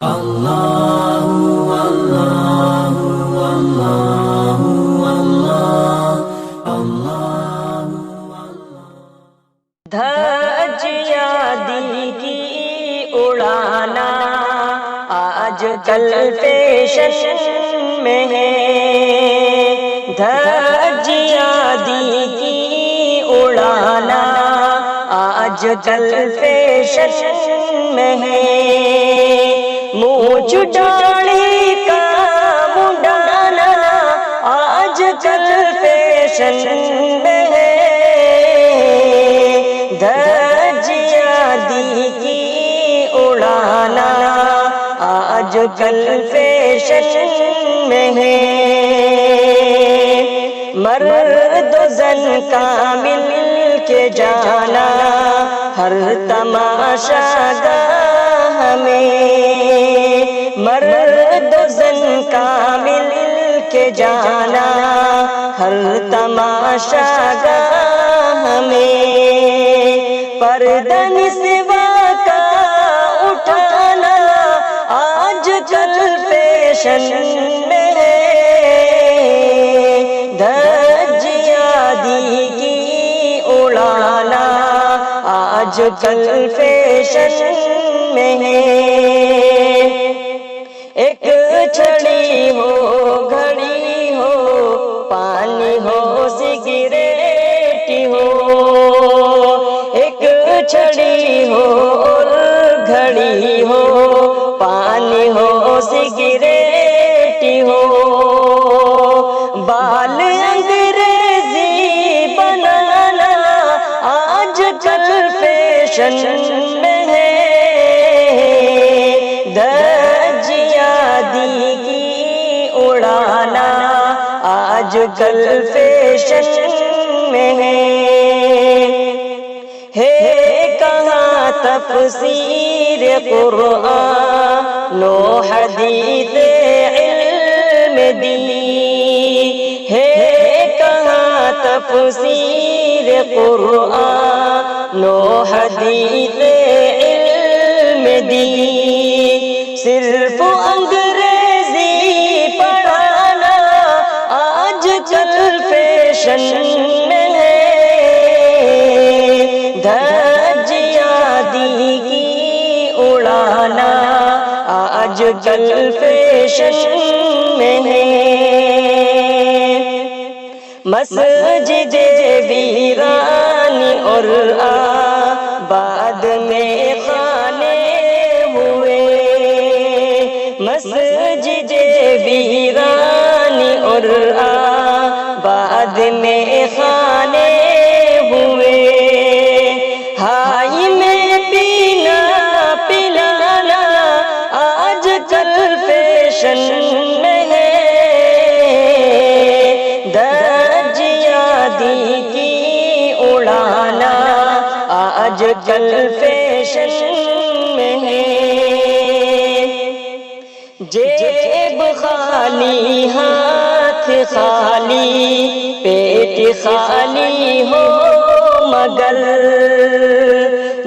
دھجیاں دل کی اڑانا آج کل فیشن میں ہے، دھجیاں دل کی اڑانا آج کل فیشن میں ہے، مونچھ داڑھی کا منڈانا آج کل فیشن میں ہے، دھجیاں دل کی اڑانا آج کل فیشن میں ہے، مرد و زن کا مل کے جانا ہر تماشا گاہ میں، مرد و زن کا مل کے جانا ہر تماشا گاہ میں، پردہ نسواں کا اٹھانا آج کل فیشن میں ہے، دھجیاں دل کی اڑانا آج کل فیشن میں ہے، ایک چھڑی ہو گھڑی ہو پانی ہو سگریٹ ہو، ایک چھڑی ہو اور گھڑی ہو پانی ہو سگریٹ ہو، بال انگریزی بنانا آج کل فیشن میں ہے، دھجیاں دل کی اڑانا آج کل فیشن میں ہے، کہاں تفسیر قرآن و حدیث علم دی، ہے کہاں تفسیر قرآن و حدیث علم دی، صرف انگریزی پڑھانا آج کل فیشن میں ہے، دھجیاں دل کی اڑانا آج کل فیشن میں ہے، مسجد ویران اور آباد میں خانے ہوئے، مسجد ویران اور آباد میں خانے ہوئے، ہائی میں پینا پلانا آج کل فیشن میں ہے، دھجیاں دل کی اڑانا آج کل فیشن میں ہے، جیب خالی ہاتھ خالی پیٹ خالی ہو مگر،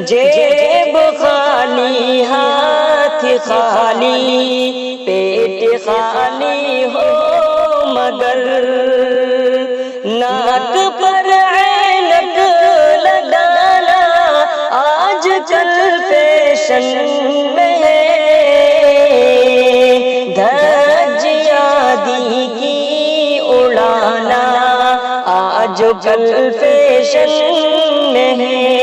جیب خالی ہاتھ خالی پیٹ خالی ہو مگر، ناک پر عینک لگانا آج کل فیشن میں ہے، دھجیاں دل کی اڑانا آج کل فیشن میں ہے،